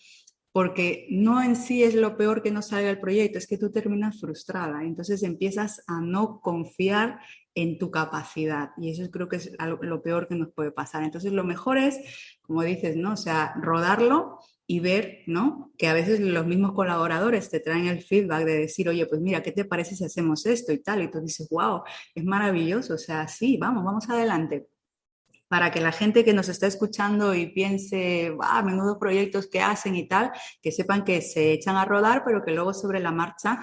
porque no en sí es lo peor que no salga el proyecto, es que tú terminas frustrada, entonces empiezas a no confiar en tu capacidad y eso creo que es lo peor que nos puede pasar. Entonces lo mejor es, como dices, ¿no? O sea, rodarlo y ver, ¿no? Que a veces los mismos colaboradores te traen el feedback de decir, oye, pues mira, ¿qué te parece si hacemos esto y tal? Y tú dices, wow, es maravilloso, o sea, sí, vamos adelante para que la gente que nos está escuchando y piense, ah, menudos proyectos que hacen y tal, que sepan que se echan a rodar, pero que luego sobre la marcha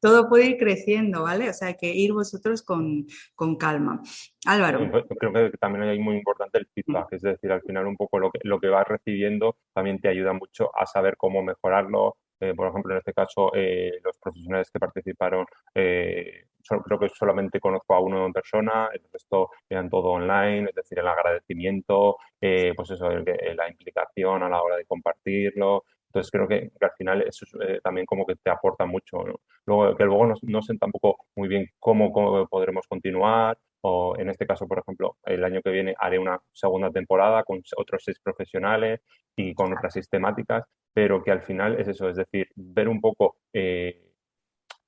todo puede ir creciendo, ¿vale? O sea, que ir vosotros con calma.
Y
Álvaro.
pues, creo que también hay muy importante el feedback, es decir, al final un poco lo que vas recibiendo también te ayuda mucho a saber cómo mejorarlo. Por ejemplo, en este caso, los profesionales que participaron, creo que solamente conozco a uno en persona, el resto eran todo online, es decir, el agradecimiento, pues eso, la implicación a la hora de compartirlo. Entonces creo que al final eso es, también como que te aporta mucho, ¿no? Luego, que luego no sé tampoco muy bien cómo podremos continuar o en este caso, por ejemplo, el año que viene haré una segunda temporada con otros 6 profesionales y con otras 6 temáticas, pero que al final es eso, es decir, ver un poco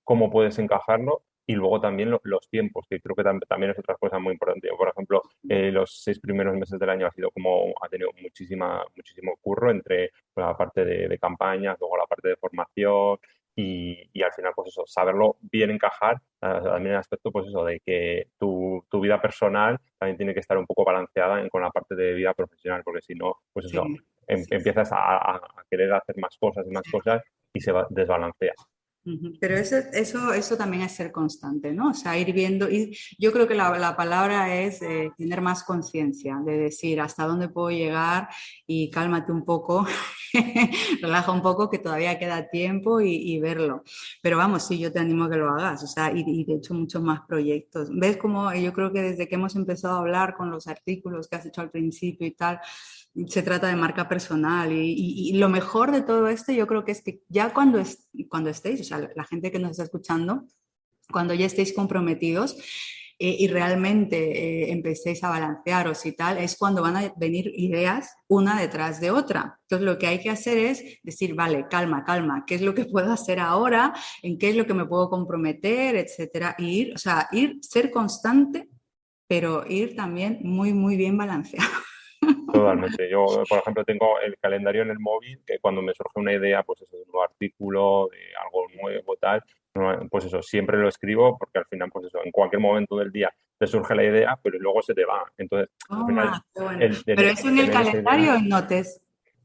cómo puedes encajarlo y luego también los tiempos, que creo que también es otra cosa muy importante. Yo, por ejemplo, los 6 primeros meses del año ha tenido muchísimo curro entre la parte de campañas, luego la parte de formación y al final, pues eso, saberlo bien encajar, también el aspecto, pues eso, de que tu vida personal también tiene que estar un poco balanceada con la parte de vida profesional, porque si no, pues
Sí,
eso,
sí, sí,
empiezas a querer hacer más cosas y más cosas y se desbalancea.
Ujú. Pero eso también es ser constante, ¿no? O sea, ir viendo, y yo creo que la palabra es tener más conciencia, de decir hasta dónde puedo llegar y cálmate un poco, relaja un poco, que todavía queda tiempo y verlo. Pero vamos, sí, yo te animo a que lo hagas, o sea, y de hecho muchos más proyectos. ¿Ves cómo yo creo que desde que hemos empezado a hablar con los artículos que has hecho al principio y tal, se trata de marca personal y lo mejor de todo esto yo creo que es que ya cuando estéis, o sea, la gente que nos está escuchando, cuando ya estéis comprometidos y realmente empecéis a balancearos y tal, es cuando van a venir ideas una detrás de otra. Entonces lo que hay que hacer es decir, vale, calma, calma, ¿qué es lo que puedo hacer ahora? ¿En qué es lo que me puedo comprometer? Etcétera. Y ir, o sea, ser constante, pero ir también muy, muy bien balanceado.
Totalmente. Yo, por ejemplo, tengo el calendario en el móvil que cuando me surge una idea, pues eso, de un nuevo artículo, de algo nuevo, tal, pues eso, siempre lo escribo porque al final, pues eso, en cualquier momento del día te surge la idea, pero luego se te va. Entonces, al final,
Ah, qué bueno.
el
¿Pero
tener,
eso en el
tener esa idea.
calendario o en notes?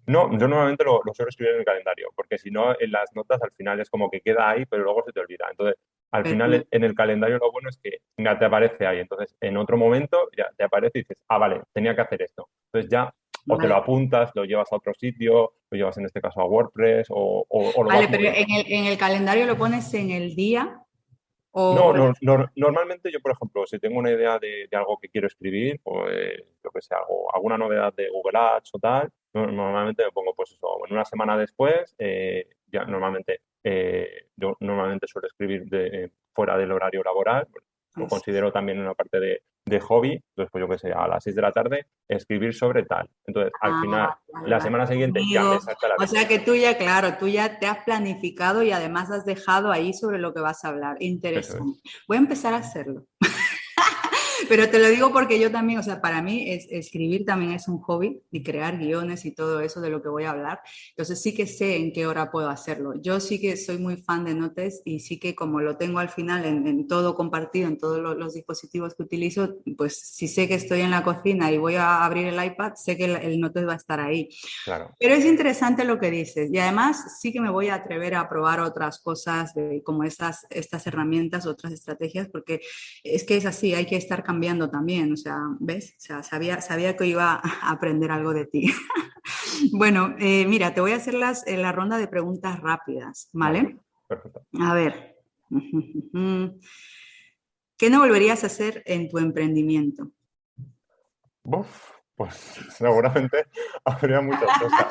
No, yo normalmente lo suelo escribir en el calendario, porque si no, en las notas al final es como que queda ahí, pero luego se te olvida. Entonces, al final
Pero,
en el calendario lo bueno es que ya te aparece ahí. Entonces, en otro momento ya te aparece y dices, ah, vale, tenía que hacer esto. Entonces ya o te lo
vale,
apuntas, lo llevas a otro sitio, lo llevas en este caso a WordPress o lo
vale,
vas
pero
moviendo.
en el calendario lo pones en el día
No,
o
no, normalmente yo, por ejemplo, si tengo una idea de algo que quiero escribir, pues yo que sé, alguna novedad de Google Ads o tal, normalmente me pongo pues eso, en una semana después, ya normalmente, yo normalmente suelo escribir fuera del horario laboral, pues, lo
eso.
considero también una parte de hobby, entonces pues yo que sé, a las 6 de la tarde escribir sobre tal. Entonces, al final,
Ah, vale,
la
vale.
semana siguiente ya me
Amigo.
salta la
O sea
lista.
que tú ya, claro, tú ya te has planificado y además has dejado ahí sobre lo que vas a hablar.
Eso es.
Interesante. Voy a empezar a hacerlo. Pero te lo digo porque yo también, o sea, para mí escribir también es un hobby y crear guiones y todo eso de lo que voy a hablar. Entonces sí que sé en qué hora puedo hacerlo. Yo sí que soy muy fan de Notes y sí que como lo tengo al final en todo compartido, en todos los dispositivos que utilizo, pues si sé que estoy en la cocina y voy a abrir el iPad, sé que el Notes va a estar ahí.
Claro.
Pero es interesante lo que dices y además sí que me voy a atrever a probar otras cosas como estas herramientas, otras estrategias, porque es que es así, hay que estar cambiando también, o sea, ¿ves? O sea, sabía que iba a aprender algo de ti. Bueno, mira, te voy a hacer la ronda de preguntas rápidas,
Vale,
¿vale?
perfecto.
A ver, ¿qué no volverías a hacer en tu emprendimiento?
Buf, pues seguramente habría muchas cosas.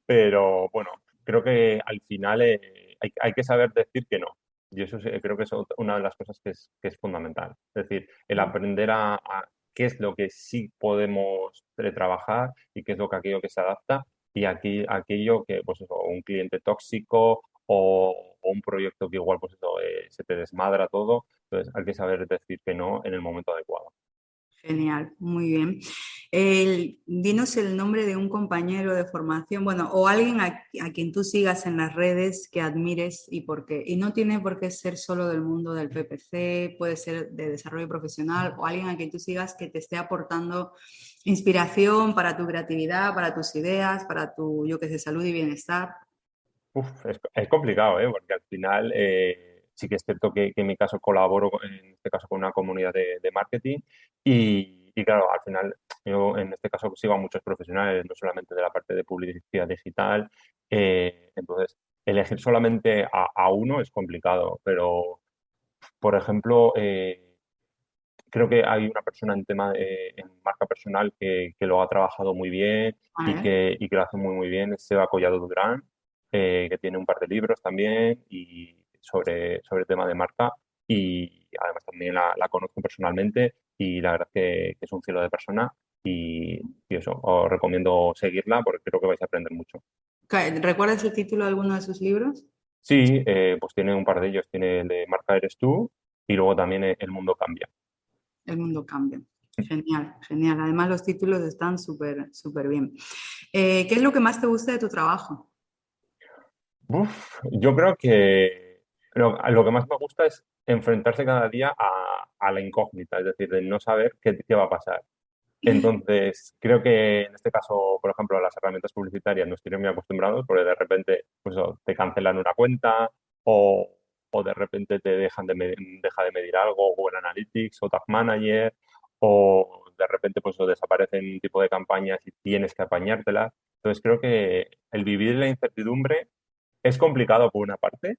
Pero bueno, creo que al final hay que saber decir que no. Y eso creo que es una de las cosas que es fundamental. Es decir, el aprender a qué es lo que sí podemos trabajar y qué es lo que aquello que se adapta y aquí, aquello que, pues eso, un cliente tóxico o un proyecto que igual pues eso, se te desmadra todo. Entonces hay que saber decir que no en el momento adecuado.
Genial, muy bien. Dinos el nombre de un compañero de formación, bueno, o alguien a quien tú sigas en las redes que admires y por qué. Y no tiene por qué ser solo del mundo del PPC, puede ser de desarrollo profesional o alguien a quien tú sigas que te esté aportando inspiración para tu creatividad, para tus ideas, para tu, yo qué sé, salud y bienestar.
Uf, es complicado, ¿eh? Porque al final sí que es cierto que en mi caso colaboro, en este caso, con una comunidad de marketing y claro, al final yo en este caso sigo a muchos profesionales, no solamente de la parte de publicidad digital, entonces elegir solamente a uno es complicado, pero por ejemplo, creo que hay una persona en tema en marca personal que lo ha trabajado muy bien
A
y
ver.
que lo hace muy muy bien, es Seba Collado Durán, que tiene un par de libros también y sobre tema de marca y además también la conozco personalmente y la verdad que es un cielo de persona y eso, os recomiendo seguirla porque creo que vais a aprender mucho.
¿Recuerdas el título de alguno de sus libros?
Sí, pues tiene un par de ellos, tiene el de Marca eres tú y luego también El mundo cambia.
El mundo cambia. Genial, genial. Además, los títulos están súper, súper bien. ¿Qué es lo que más te gusta de tu trabajo?
Yo creo que lo que más me gusta es enfrentarse cada día a la incógnita, es decir, de no saber qué va a pasar. Entonces, creo que en este caso, por ejemplo, las herramientas publicitarias nos tienen muy acostumbrados porque de repente pues, te cancelan una cuenta o, o de repente te deja de medir algo, Google Analytics o Tag Manager, o de repente pues o desaparecen un tipo de campañas y tienes que apañártelas. Entonces creo que el vivir la incertidumbre es complicado por una parte,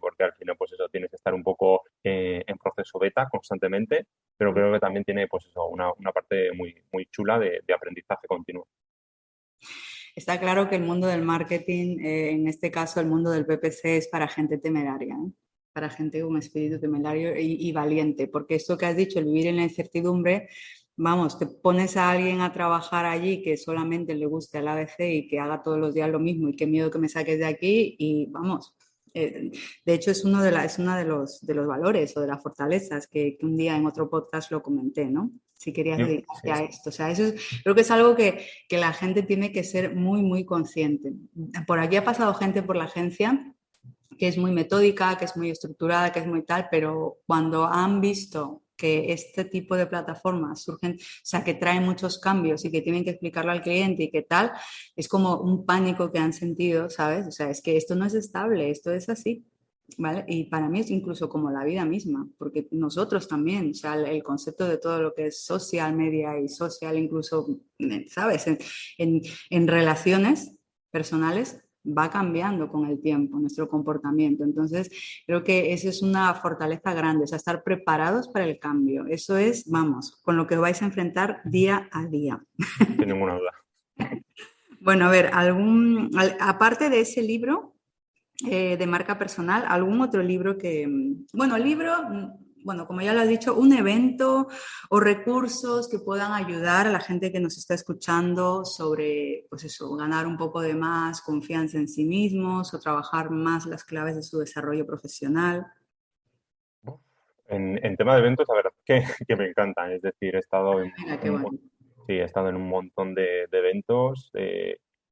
porque al final pues eso tienes que estar un poco en proceso beta constantemente, pero creo que también tiene pues eso una parte muy, muy chula de aprendizaje continuo.
Está claro que el mundo del marketing, en este caso el mundo del PPC, es para gente temeraria, ¿eh? Para gente con espíritu temerario y valiente, porque esto que has dicho, el vivir en la incertidumbre, vamos, te pones a alguien a trabajar allí que solamente le guste al ABC y que haga todos los días lo mismo y qué miedo que me saques de aquí y vamos. De hecho, es uno de los valores o de las fortalezas que un día en otro podcast lo comenté, ¿no? Si querías dedicarte
Sí,
a esto. O sea, eso es, creo que es algo que la gente tiene que ser muy, muy consciente. Por aquí ha pasado gente por la agencia que es muy metódica, que es muy estructurada, que es muy tal, pero cuando han visto que este tipo de plataformas surgen, o sea, que traen muchos cambios y que tienen que explicarlo al cliente y qué tal, es como un pánico que han sentido, ¿sabes? O sea, es que esto no es estable, esto es así. ¿Vale? Y para mí es incluso como la vida misma, porque nosotros también, o sea, el concepto de todo lo que es social media y social, incluso, ¿sabes? En relaciones personales va cambiando con el tiempo nuestro comportamiento. Entonces, creo que eso es una fortaleza grande, o sea, estar preparados para el cambio. Eso es, vamos, con lo que vais a enfrentar día a día.
sin ninguna duda.
Bueno, a ver, aparte de ese libro, de marca personal, algún otro libro que, bueno, bueno, como ya lo has dicho, un evento o recursos que puedan ayudar a la gente que nos está escuchando sobre, pues eso, ganar un poco de más confianza en sí mismos o trabajar más las claves de su desarrollo profesional.
En tema de eventos, la verdad que, que me encantan. Es decir,
Mira, qué bueno.
sí, he estado en un montón de eventos.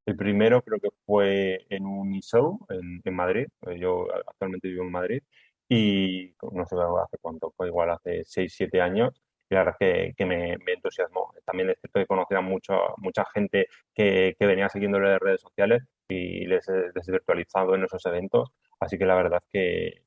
El primero creo que fue en un show en Madrid. Yo actualmente vivo en Madrid y no sé hace cuánto, fue igual hace 6 7 años. Y la verdad que me entusiasmó. También es cierto que conocía mucha gente que venía siguiéndole en redes sociales y les he desvirtualizado en esos eventos. Así que la verdad que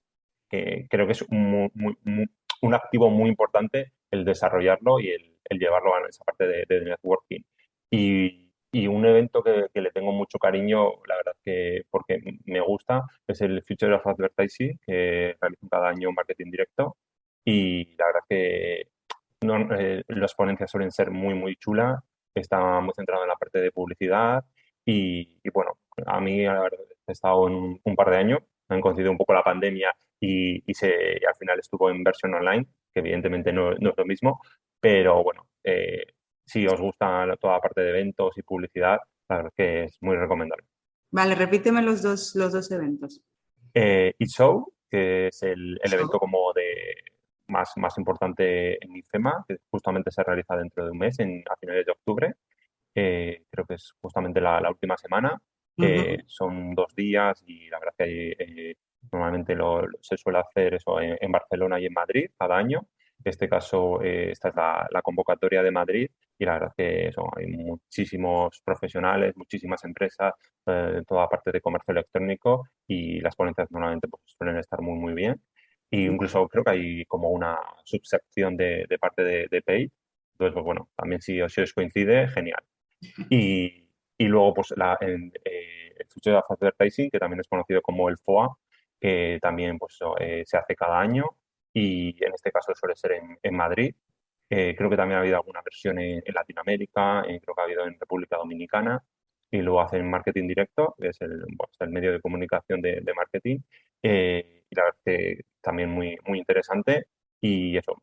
creo que es un activo muy importante el desarrollarlo y el llevarlo a esa parte de networking. Y un evento que le tengo mucho cariño, la verdad que porque me gusta, es el Future of Advertising, que realizo cada año marketing directo. Y la verdad que las ponencias suelen ser muy, muy chulas, está muy centrado en la parte de publicidad y bueno, a mí la verdad, he estado en un par de años, me han coincidido un poco la pandemia y al final estuvo en versión online, que evidentemente no es lo mismo, pero bueno, si os gusta toda la parte de eventos y publicidad, la verdad que es muy recomendable.
Vale, repíteme los dos eventos.
eShow, que es el evento
Show.
como de más importante en IFEMA, que justamente se realiza dentro de un mes, a finales de octubre. Creo que es justamente la última semana.
Ujú.
Son 2 días y la verdad que normalmente se suele hacer eso en Barcelona y en Madrid cada año. En este caso, esta es la convocatoria de Madrid y la verdad que eso, hay muchísimos profesionales, muchísimas empresas, toda parte de comercio electrónico y las ponencias normalmente pues, suelen estar muy, muy bien. Y incluso creo que hay como una subsección de parte de Pay. Entonces, pues bueno, también si os coincide, genial. Y luego, pues, el Future of Advertising, que también es conocido como el FOA, que también pues, se hace cada año y en este caso suele ser en Madrid. Creo que también ha habido alguna versión en Latinoamérica, creo que ha habido en República Dominicana y luego hacen marketing directo, que es pues, el medio de comunicación de marketing. Y la verdad que también muy, muy interesante. Y eso,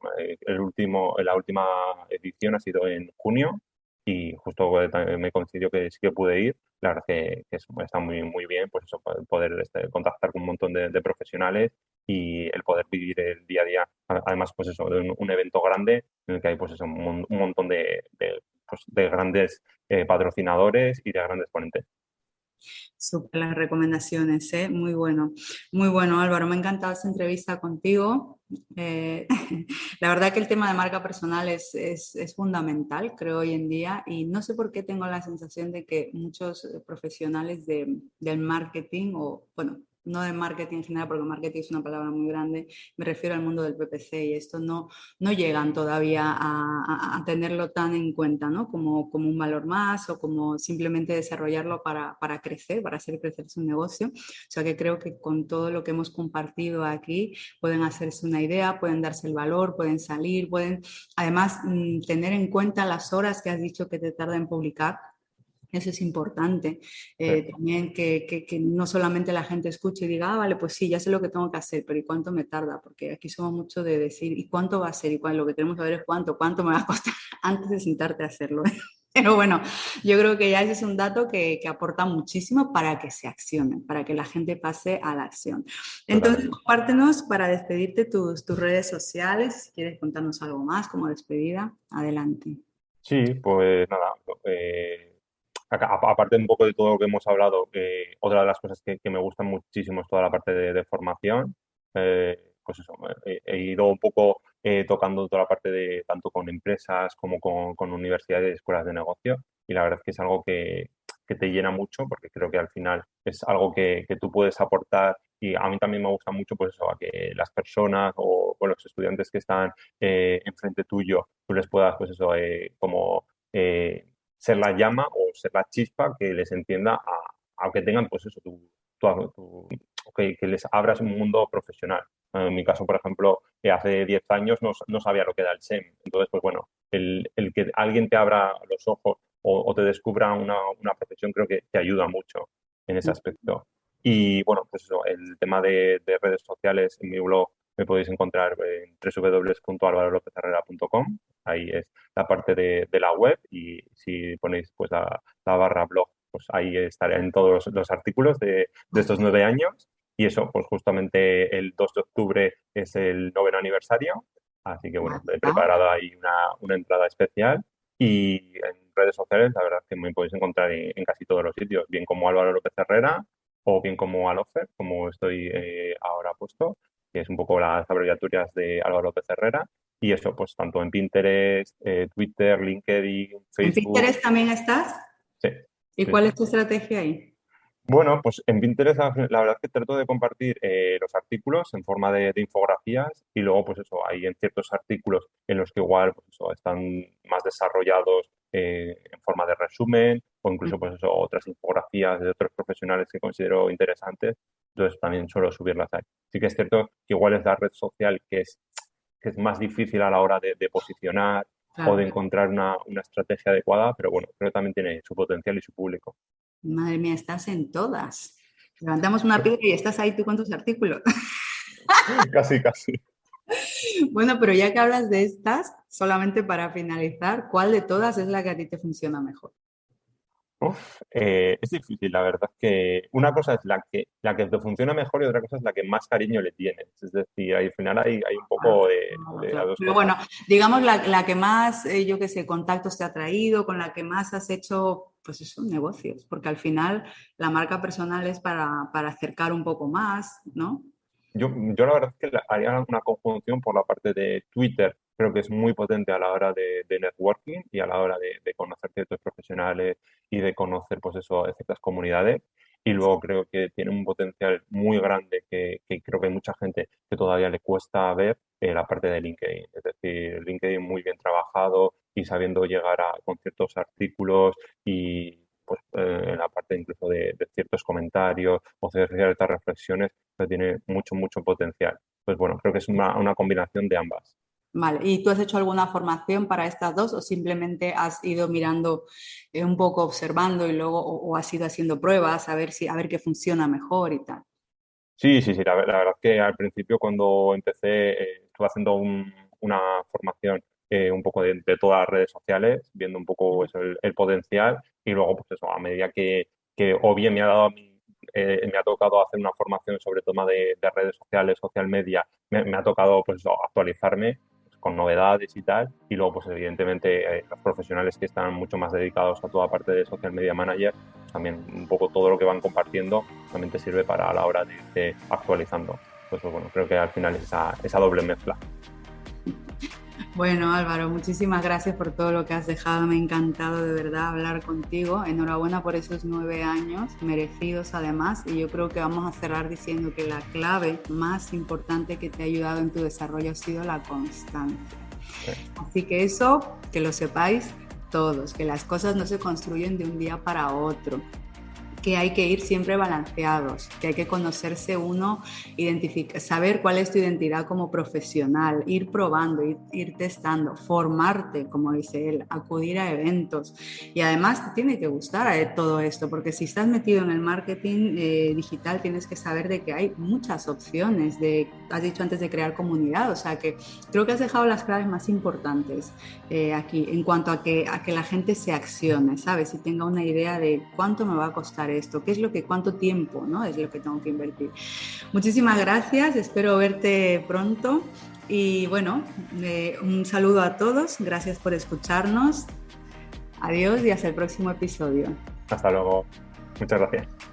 la última edición ha sido en junio y justo también me coincidió que sí que pude ir. La verdad está muy, muy bien, pues eso, poder contactar con un montón de profesionales y el poder vivir el día a día. Además, pues eso, de un evento grande en el que hay pues eso, un montón pues, de grandes patrocinadores y de grandes ponentes.
Súper las recomendaciones, ¿eh? Muy bueno, Álvaro. Me ha encantado esta entrevista contigo. Eh, la verdad que el tema de marca personal es fundamental, creo, hoy en día, y no sé por qué tengo la sensación de que muchos profesionales del marketing, o bueno, no de marketing en general, porque marketing es una palabra muy grande, me refiero al mundo del PPC y esto no llegan todavía a tenerlo tan en cuenta, ¿no? Como un valor más o como simplemente desarrollarlo para crecer, para hacer crecer su negocio. O sea que creo que con todo lo que hemos compartido aquí pueden hacerse una idea, pueden darse el valor, pueden salir, pueden además tener en cuenta las horas que has dicho que te tarda en publicar. Eso es importante. También que no solamente la gente escuche y diga, vale, pues sí, ya sé lo que tengo que hacer, pero ¿y cuánto me tarda? Porque aquí somos mucho de decir, ¿y cuánto va a ser? Y lo que tenemos que ver es cuánto me va a costar antes de sentarte a hacerlo. Pero bueno, yo creo que ya ese es un dato que aporta muchísimo para que se accione, para que la gente pase a la acción. Entonces,
Totalmente.
compártenos para despedirte tus redes sociales. Si quieres contarnos algo más como despedida, adelante.
Sí, pues nada, aparte un poco de todo lo que hemos hablado, otra de las cosas que me gustan muchísimo es toda la parte de formación. Pues eso, he ido un poco tocando toda la parte de tanto con empresas como con universidades y escuelas de negocio y la verdad es que es algo que te llena mucho porque creo que al final es algo que tú puedes aportar y a mí también me gusta mucho pues eso, a que las personas o los estudiantes que están enfrente tuyo, tú les puedas pues eso, como ser la llama o ser la chispa que les entienda a que tengan, pues eso, que les abras un mundo profesional. En mi caso, por ejemplo, hace 10 años no sabía lo que era el SEM. Entonces, pues bueno, el que alguien te abra los ojos o te descubra una profesión creo que te ayuda mucho en ese aspecto. Y bueno, pues eso, el tema de redes sociales en mi blog me podéis encontrar en www.alvarolopezherrera.com. Ahí es la parte de la web y si ponéis pues la barra blog, pues ahí estaré en todos los artículos de estos 9 años. Y eso, pues justamente el 2 de octubre es el 9º aniversario. Así que bueno, he preparado ahí una entrada especial. Y en redes sociales, la verdad es que me podéis encontrar en casi todos los sitios, bien como Álvaro López Herrera o bien como Alofer, como estoy ahora puesto, que es un poco las abreviaturas de Álvaro López Herrera. Y eso, pues tanto en Pinterest, Twitter, LinkedIn,
¿En
Facebook.
Pinterest también estás?
Sí,
¿Y
sí,
cuál
sí.
es tu estrategia ahí?
Bueno, pues en Pinterest la verdad es que trato de compartir los artículos en forma de infografías y luego pues eso, hay en ciertos artículos en los que igual pues eso, están más desarrollados en forma de resumen o incluso pues eso, otras infografías de otros profesionales que considero interesantes, entonces también suelo subirlas ahí. Sí que es cierto que igual es la red social que es más difícil a la hora de posicionar o de
Claro.
encontrar una estrategia adecuada, pero bueno, creo que también tiene su potencial y su público.
Madre mía, estás en todas. Levantamos una piedra y estás ahí tú con tus artículos.
Casi, casi.
Bueno, pero ya que hablas de estas, solamente para finalizar, ¿cuál de todas es la que a ti te funciona mejor?
Uf, es difícil, la verdad es que una cosa es la que te funciona mejor y otra cosa es la que más cariño le tienes. Es decir, al final hay un
Claro,
poco de las
claro.
dos
Pero bueno,
cosas.
digamos la que más, yo qué sé, contactos te ha traído, con la que más has hecho, pues eso, negocios, porque al final la marca personal es para acercar un poco más, ¿no?
Yo la verdad es que haría una conjunción por la parte de Twitter, creo que es muy potente a la hora de networking y a la hora de conocer ciertos profesionales y de conocer, pues eso, ciertas comunidades. Y luego creo que tiene un potencial muy grande que creo que hay mucha gente que todavía le cuesta ver la parte de LinkedIn. Es decir, LinkedIn muy bien trabajado y sabiendo llegar con ciertos artículos y pues en la parte incluso de ciertos comentarios o hacer ciertas reflexiones que tiene mucho, mucho potencial. Pues bueno, creo que es una combinación de ambas.
Vale, ¿y tú has hecho alguna formación para estas dos o simplemente has ido mirando un poco, observando y luego o has ido haciendo pruebas a ver qué funciona mejor y tal?
Sí, sí, sí, la verdad que al principio cuando empecé estuve haciendo una formación un poco de todas las redes sociales, viendo un poco eso, el potencial y luego pues eso, a medida que o bien me ha dado a mí, me ha tocado hacer una formación sobre toma de redes sociales, social media, me ha tocado pues eso, actualizarme pues, con novedades y tal y luego pues evidentemente los profesionales que están mucho más dedicados a toda parte de social media manager, pues también un poco todo lo que van compartiendo también te sirve para a la hora de irte actualizando. Pues bueno, creo que al final es esa doble mezcla.
Bueno, Álvaro, muchísimas gracias por todo lo que has dejado. Me ha encantado de verdad hablar contigo. Enhorabuena por esos 9 años, merecidos además. Y yo creo que vamos a cerrar diciendo que la clave más importante que te ha ayudado en tu desarrollo ha sido la constancia. Así que eso, que lo sepáis todos, que las cosas no se construyen de un día para otro, que hay que ir siempre balanceados, que hay que conocerse uno, saber cuál es tu identidad como profesional, ir probando, ir testando, formarte, como dice él, acudir a eventos. Y además te tiene que gustar todo esto, porque si estás metido en el marketing digital tienes que saber de que hay muchas opciones, has dicho antes de crear comunidad, o sea que creo que has dejado las claves más importantes aquí en cuanto a que la gente se accione, ¿sabes? Y tenga una idea de cuánto me va a costar esto, qué es lo que, cuánto tiempo, ¿no? Es lo que tengo que invertir. Muchísimas gracias, espero verte pronto y bueno, un saludo a todos, gracias por escucharnos, adiós y hasta el próximo episodio.
Hasta luego. Muchas gracias.